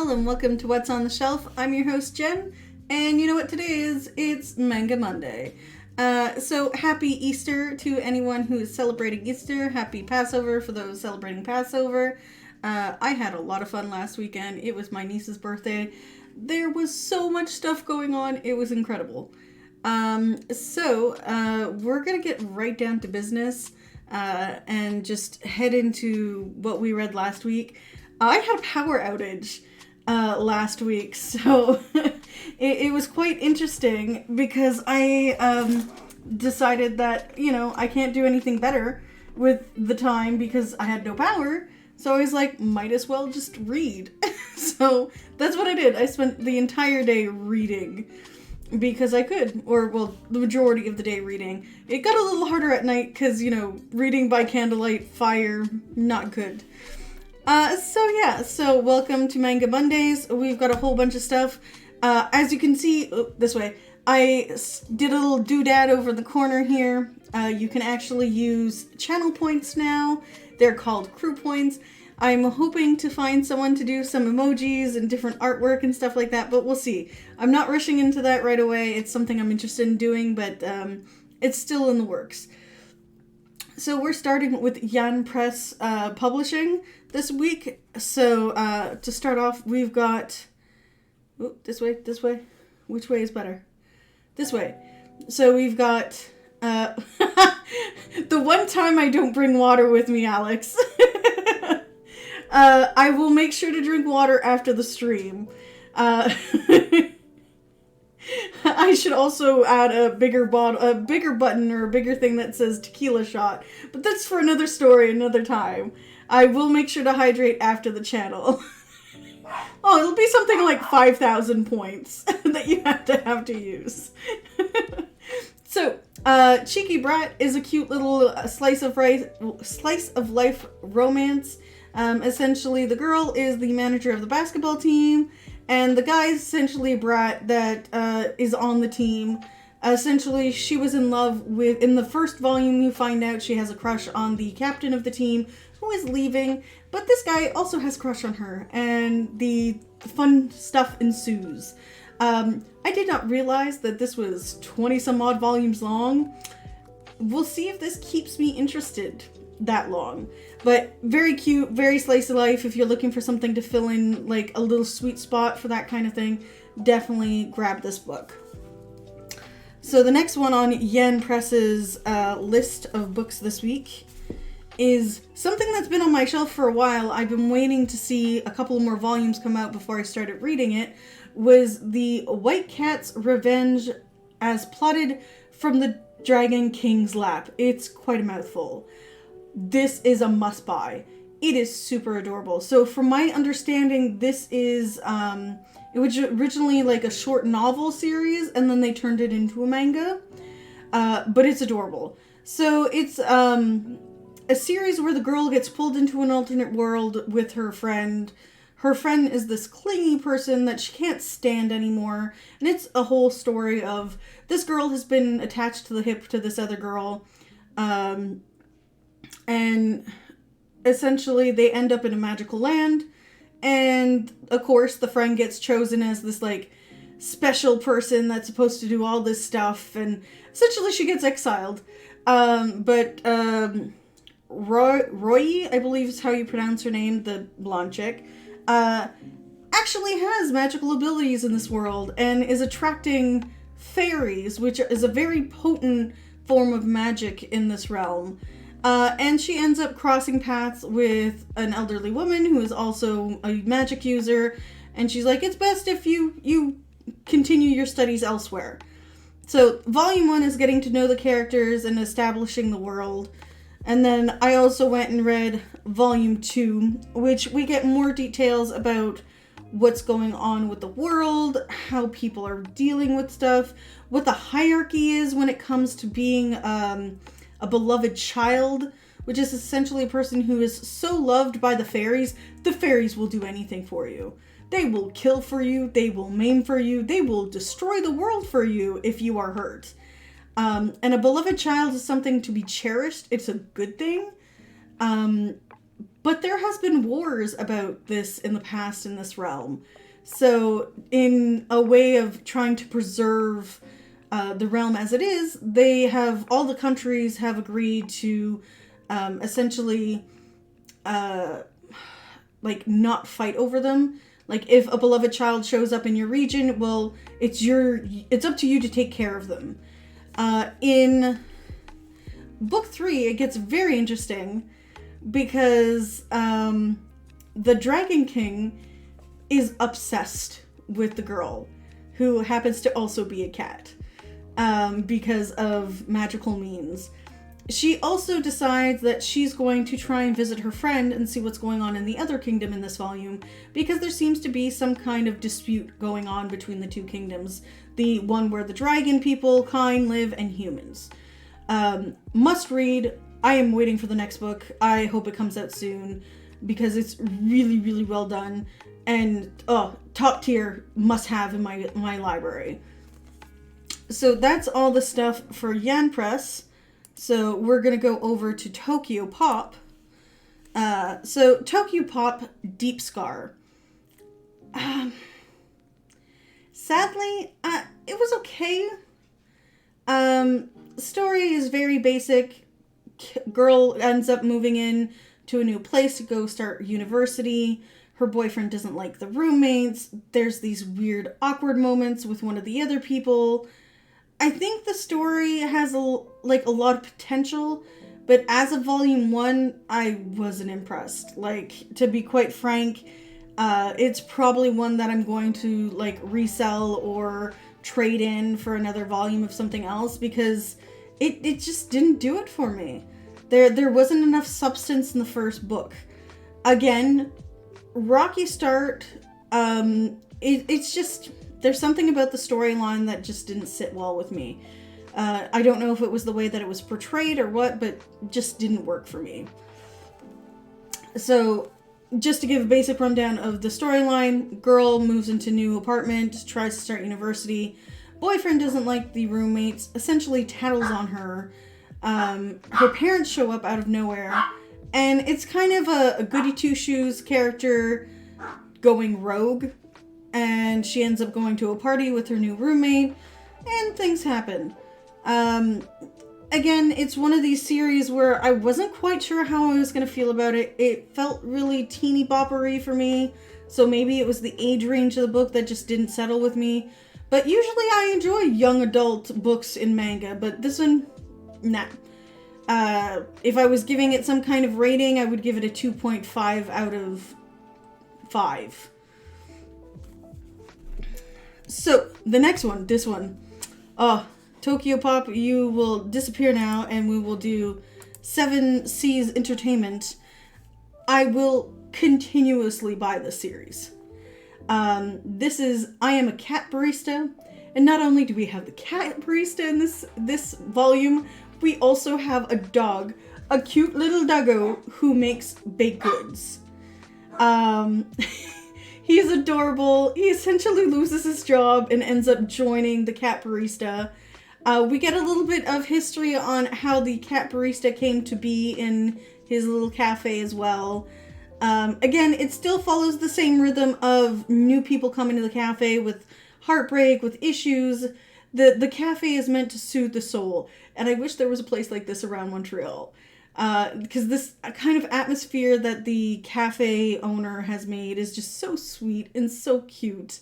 all, and welcome to What's on the Shelf. I'm your host, Jen, and you know what today is? It's Manga Monday. So happy Easter to anyone who is celebrating Easter. Happy Passover for those celebrating Passover. I had a lot of fun last weekend. It was my niece's birthday. There was so much stuff going on. It was incredible. So we're going to get right down to business and just head into what we read last week. I had a power outage last week, so it was quite interesting because I decided that, you know, I can't do anything better with the time because I had no power. So I was like, might as well just read. So that's what I did. I spent the entire day reading because I could, or well, the majority of the day reading. It got a little harder at night because, you know, reading by candlelight, fire, not good. So welcome to Manga Mondays. We've got a whole bunch of stuff. As you can see, this way, I did a little doodad over the corner here. You can actually use channel points now. They're called crew points. I'm hoping to find someone to do some emojis and different artwork and stuff like that, but we'll see. I'm not rushing into that right away. It's something I'm interested in doing, but it's still in the works. So we're starting with Yan Press Publishing this week. So to start off, we've got... Oh, this way. Which way is better? This way. So we've got... the one time I don't bring water with me, Alex. I will make sure to drink water after the stream. I should also add a bigger button or a bigger thing that says tequila shot. But that's for another story, another time. I will make sure to hydrate after the channel. Oh, it'll be something like 5,000 points that you have to use. So, Cheeky Brat is a cute little slice of life romance. Essentially, the girl is the manager of the basketball team, and the guy is essentially a brat that is on the team. Essentially, she was in love with... In the first volume, you find out she has a crush on the captain of the team, who is leaving, but this guy also has a crush on her, and the fun stuff ensues. I did not realize that this was 20-some-odd volumes long. We'll see if this keeps me interested that long. But very cute, very slice of life. If you're looking for something to fill in, like, a little sweet spot for that kind of thing, definitely grab this book. So the next one on Yen Press's list of books this week is something that's been on my shelf for a while. I've been waiting to see a couple more volumes come out before I started reading it. Was the White Cat's Revenge as plotted from the Dragon King's lap. It's quite a mouthful. This is a must-buy. It is super adorable. So from my understanding, this is, it was originally like a short novel series, and then they turned it into a manga. But it's adorable. So it's a series where the girl gets pulled into an alternate world with her friend. Her friend is this clingy person that she can't stand anymore. And it's a whole story of this girl has been attached to the hip to this other girl. And essentially they end up in a magical land. And of course the friend gets chosen as this like special person that's supposed to do all this stuff. And essentially she gets exiled. But Roy, I believe is how you pronounce her name, the blonde chick, actually has magical abilities in this world and is attracting fairies, which is a very potent form of magic in this realm. And she ends up crossing paths with an elderly woman who is also a magic user, and she's like, it's best if you continue your studies elsewhere. So volume 1 is getting to know the characters and establishing the world. And then I also went and read volume 2, which we get more details about what's going on with the world, how people are dealing with stuff, what the hierarchy is when it comes to being a beloved child, which is essentially a person who is so loved by the fairies will do anything for you. They will kill for you, they will maim for you, they will destroy the world for you if you are hurt. And a beloved child is something to be cherished. It's a good thing. But there has been wars about this in the past in this realm. So in a way of trying to preserve the realm as it is, all the countries have agreed to essentially like not fight over them. Like if a beloved child shows up in your region, well, it's up to you to take care of them. In book 3, it gets very interesting because the Dragon King is obsessed with the girl, who happens to also be a cat, because of magical means. She also decides that she's going to try and visit her friend and see what's going on in the other kingdom in this volume, because there seems to be some kind of dispute going on between the two kingdoms. The one where the dragon people, kind, live, and humans. Must read. I am waiting for the next book. I hope it comes out soon, because it's really, really well done. And, top tier, must have in my library. So that's all the stuff for Yan Press. So we're going to go over to Tokyo Pop. So Tokyo Pop, Deep Scar. Sadly, it was okay. Story is very basic. Girl ends up moving in to a new place to go start university. Her boyfriend doesn't like the roommates. There's these weird, awkward moments with one of the other people. I think the story has a lot of potential, but as of volume 1, I wasn't impressed. Like, to be quite frank, it's probably one that I'm going to resell or trade in for another volume of something else, because it just didn't do it for me. There wasn't enough substance in the first book. Again, rocky start. It's just, there's something about the storyline that just didn't sit well with me. I don't know if it was the way that it was portrayed or what, but just didn't work for me. So, just to give a basic rundown of the storyline, girl moves into new apartment, tries to start university. Boyfriend doesn't like the roommates, essentially tattles on her. Her parents show up out of nowhere, and it's kind of a goody two-shoes character going rogue, and she ends up going to a party with her new roommate, and things happen. Again, it's one of these series where I wasn't quite sure how I was going to feel about it. It felt really teeny boppery for me, so maybe it was the age range of the book that just didn't settle with me. But usually I enjoy young adult books in manga, but this one, nah. If I was giving it some kind of rating, I would give it a 2.5 out of 5. So, the next one, this one. Tokyo Pop, you will disappear now, and we will do 7 Seas Entertainment. I will continuously buy this series. This is I Am a Cat Barista, and not only do we have the Cat Barista in this volume, we also have a dog, a cute little doggo who makes baked goods. He's adorable. He essentially loses his job and ends up joining the Cat Barista. We get a little bit of history on how the Cat Barista came to be in his little cafe as well. Again, it still follows the same rhythm of new people coming to the cafe with heartbreak, with issues. The cafe is meant to soothe the soul, and I wish there was a place like this around Montreal. Because this kind of atmosphere that the cafe owner has made is just so sweet and so cute.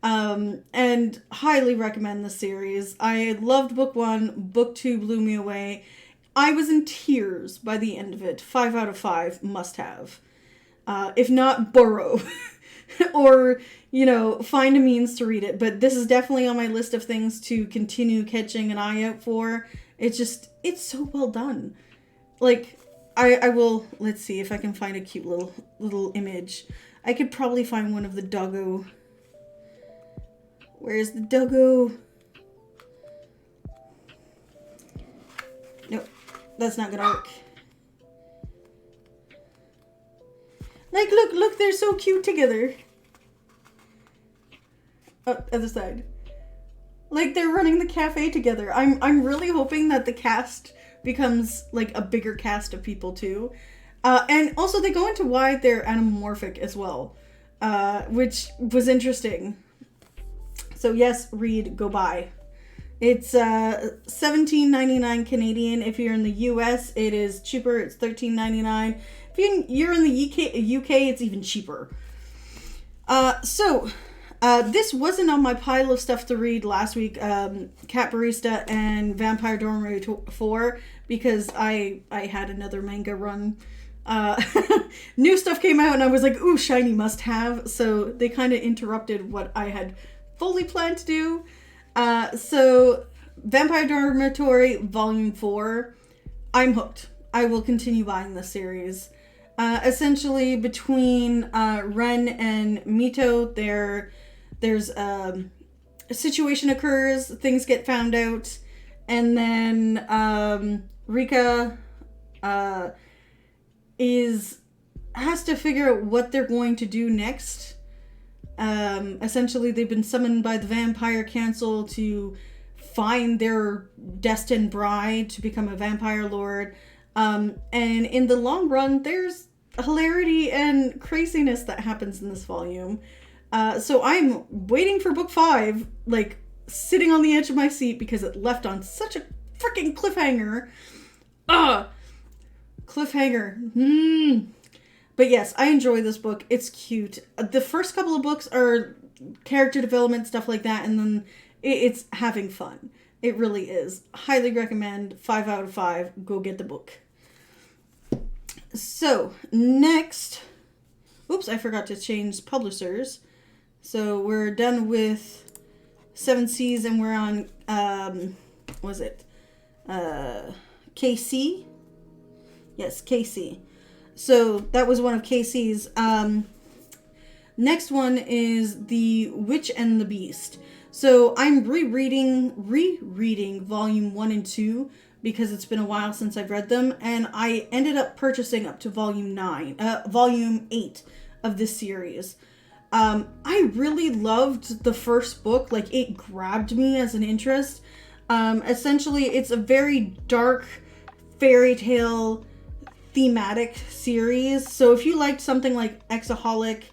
And highly recommend the series. I loved book 1. Book 2 blew me away. I was in tears by the end of it. 5 out of 5, must have. If not, borrow. Or, find a means to read it. But this is definitely on my list of things to continue catching an eye out for. It's so well done. I will, let's see if I can find a cute little image. I could probably find one of the doggo. Where's the doggo? Nope, that's not gonna work. Look, they're so cute together. Oh, other side. They're running the cafe together. I'm really hoping that the cast becomes a bigger cast of people too. And also they go into why they're anamorphic as well, which was interesting. So yes, read, go buy. It's $17.99 Canadian. If you're in the US, it is cheaper. It's $13.99. If you're in the UK, it's even cheaper. So this wasn't on my pile of stuff to read last week, Cat Barista and Vampire Dormitory 4, because I had another manga run. New stuff came out and I was like, ooh, shiny must have. So they kind of interrupted what I had fully planned to do. So Vampire Dormitory Volume 4, I'm hooked. I will continue buying this series. Essentially between Ren and Mito, there's a situation occurs, things get found out, and then Rika has to figure out what they're going to do next. Essentially, they've been summoned by the Vampire Council to find their destined bride to become a vampire lord. And in the long run, there's hilarity and craziness that happens in this volume. So I'm waiting for book 5, like sitting on the edge of my seat because it left on such a freaking cliffhanger. Cliffhanger. But yes, I enjoy this book. It's cute. The first couple of books are character development, stuff like that, and then it's having fun. It really is. Highly recommend. 5 out of 5. Go get the book. So, next... Oops, I forgot to change publishers. So, we're done with 7 Seas and we're on... KC? Yes, KC. So that was one of KC's. Next one is The Witch and the Beast. So I'm rereading volume 1 and 2 because it's been a while since I've read them, and I ended up purchasing up to volume 8 of this series. I really loved the first book. Like, it grabbed me as an interest. Essentially, it's a very dark fairy tale thematic series. So if you liked something like Exaholic,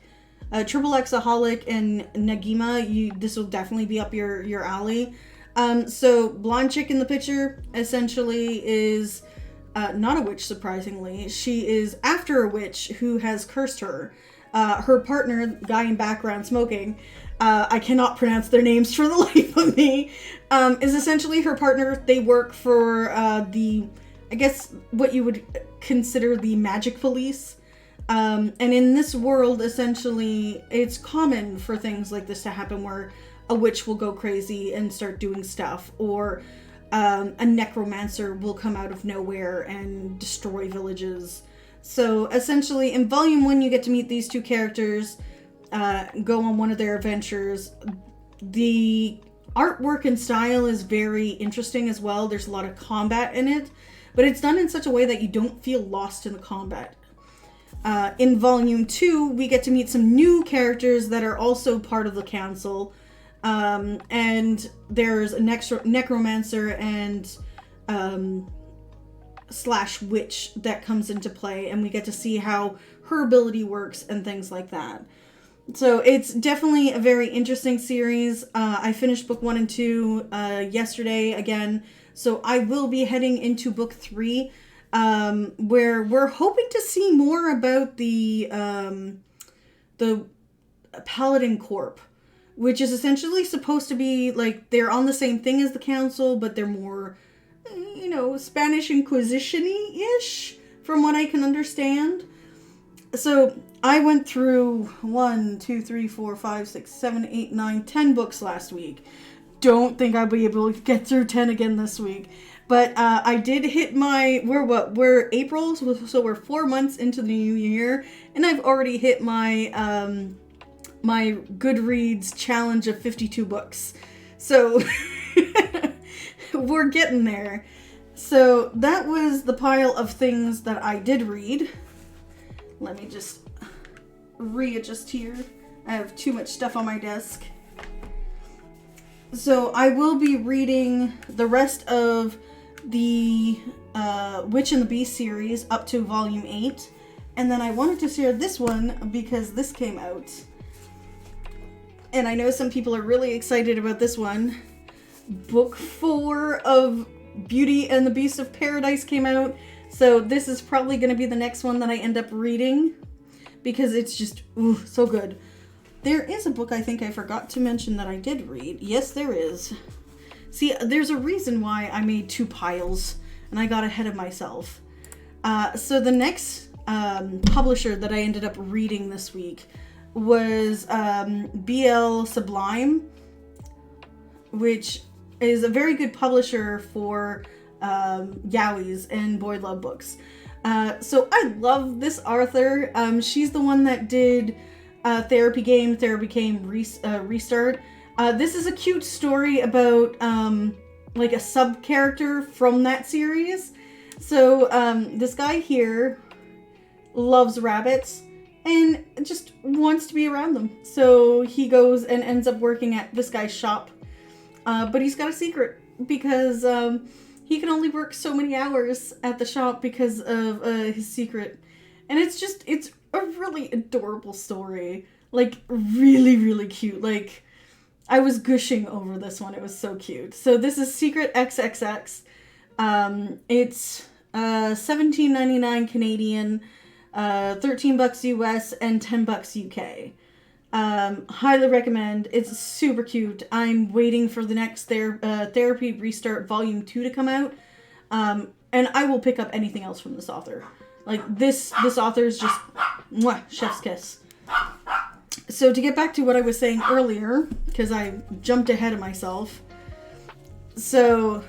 Triple Exaholic and Nagima, this will definitely be up your alley. So blonde chick in the picture essentially is not a witch, surprisingly. She is after a witch who has cursed her. Her partner, guy in background smoking, I cannot pronounce their names for the life of me, is essentially her partner. They work for I guess what you would consider the magic police. And in this world, essentially, it's common for things like this to happen where a witch will go crazy and start doing stuff, or a necromancer will come out of nowhere and destroy villages. So essentially, in volume 1, you get to meet these two characters, go on one of their adventures. The artwork and style is very interesting as well. There's a lot of combat in it, but it's done in such a way that you don't feel lost in the combat. In volume 2, we get to meet some new characters that are also part of the council. And there's a necromancer and slash witch that comes into play, and we get to see how her ability works and things like that. So it's definitely a very interesting series. I finished book 1 and 2 yesterday again. So I will be heading into book 3, where we're hoping to see more about the Paladin Corp, which is essentially supposed to be like they're on the same thing as the council, but they're more, Spanish Inquisition-y-ish, from what I can understand. So I went through 1, 2, 3, 4, 5, 6, 7, 8, 9, 10 books last week. Don't think I'll be able to get through 10 again this week. But I did hit we're April, so we're 4 months into the new year, and I've already hit my my Goodreads challenge of 52 books. So we're getting there. So that was the pile of things that I did read. Let me just readjust here. I have too much stuff on my desk. So I will be reading the rest of the Witch and the Beast series up to volume 8. And then I wanted to share this one because this came out. And I know some people are really excited about this one. Book 4 of Beauty and the Beast of Paradise came out. So this is probably going to be the next one that I end up reading. Because it's just, so good. There is a book I think I forgot to mention that I did read. Yes, there is. See, there's a reason why I made 2 piles. And I got ahead of myself. So the next publisher that I ended up reading this week was BL Sublime, which is a very good publisher for yaois and boy love books. So I love this author. She's the one that did Therapy Game Restart. This is a cute story about like a sub character from that series. So this guy here loves rabbits and just wants to be around them. So he goes and ends up working at this guy's shop. But he's got a secret because he can only work so many hours at the shop because of his secret. And it's a really adorable story. Like, really, really cute. Like, I was gushing over this one. It was so cute. So this is Secret XXX. It's $17.99 Canadian, $13 US, and $10 UK. Highly recommend. It's super cute. I'm waiting for the next Therapy Restart Volume 2 to come out. And I will pick up anything else from this author. Like, this author is just, mwah, chef's kiss. So to get back to what I was saying earlier, because I jumped ahead of myself. So,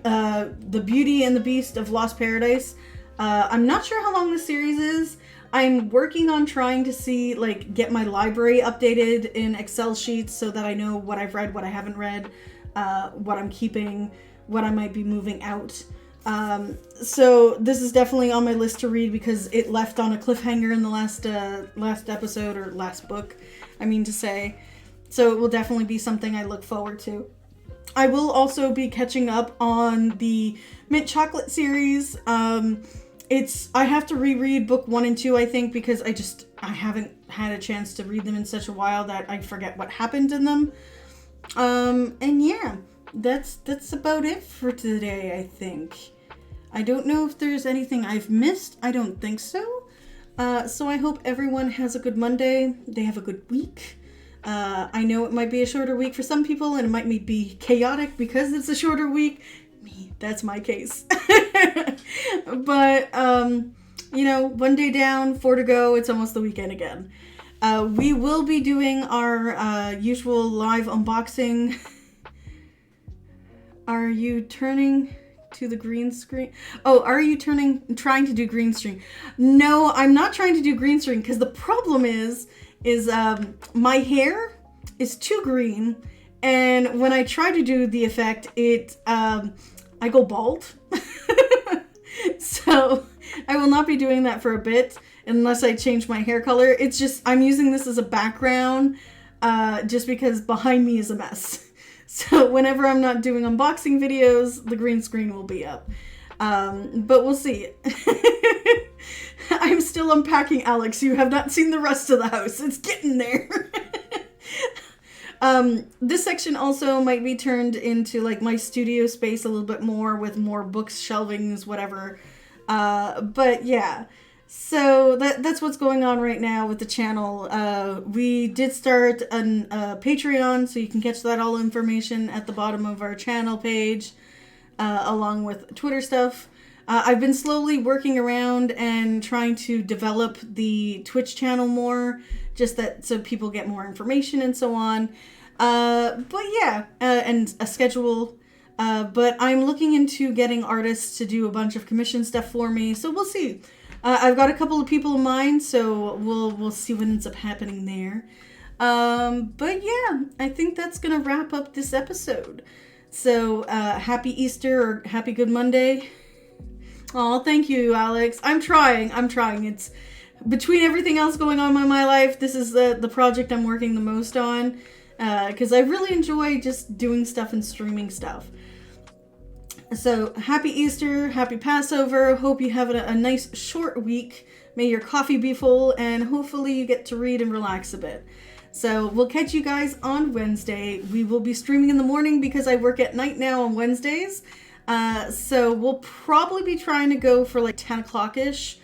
The Beauty and the Beast of Lost Paradise. I'm not sure how long the series is. I'm working on trying to see, like, get my library updated in Excel sheets so that I know what I've read, what I haven't read, what I'm keeping, what I might be moving out. So this is definitely on my list to read because it left on a cliffhanger in the last episode, or last book, I mean to say. So it will definitely be something I look forward to. I will also be catching up on the Mint Chocolate series. I have to reread book 1 and 2, I think, because I haven't had a chance to read them in such a while that I forget what happened in them. And yeah, that's about it for today, I think. I don't know if there's anything I've missed. I don't think so. So I hope everyone has a good Monday. They have a good week. I know it might be a shorter week for some people, and it might be chaotic because it's a shorter week. That's my case. But, one day down, 4 to go. It's almost the weekend again. We will be doing our usual live unboxing. Are you turning to the green screen? Oh, are you trying to do green screen? No, I'm not trying to do green screen because the problem is my hair is too green, and when I try to do the effect, I go bald. So I will not be doing that for a bit unless I change my hair color. It's just, I'm using this as a background just because behind me is a mess. So whenever I'm not doing unboxing videos, the green screen will be up. But we'll see. I'm still unpacking, Alex. You have not seen the rest of the house. It's getting there. This section also might be turned into like my studio space a little bit more with more books, shelvings, whatever. But yeah, so that's what's going on right now with the channel. We did start a Patreon, so you can catch that all information at the bottom of our channel page, along with Twitter stuff. I've been slowly working around and trying to develop the Twitch channel more, just so people get more information and so on. But yeah, and a schedule. But I'm looking into getting artists to do a bunch of commission stuff for me, so we'll see. I've got a couple of people in mind, so we'll see what ends up happening there. But yeah, I think that's gonna wrap up this episode. So happy Easter or happy Good Monday. Oh, thank you, Alex. I'm trying. It's between everything else going on in my life, this is the project I'm working the most on, because I really enjoy just doing stuff and streaming stuff. So happy Easter, happy Passover. Hope you have a nice short week. May your coffee be full, and hopefully you get to read and relax a bit. So we'll catch you guys on Wednesday. We will be streaming in the morning because I work at night now on Wednesdays. So we'll probably be trying to go for like 10 o'clock-ish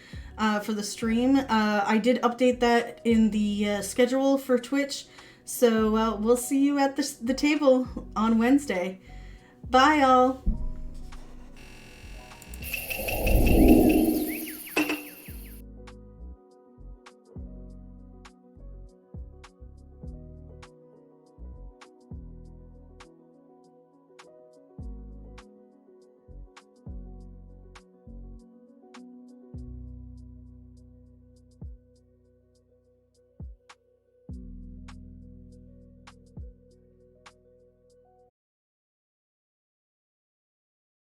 for the stream. I did update that in the schedule for Twitch. So we'll see you at the table on Wednesday. Bye, y'all.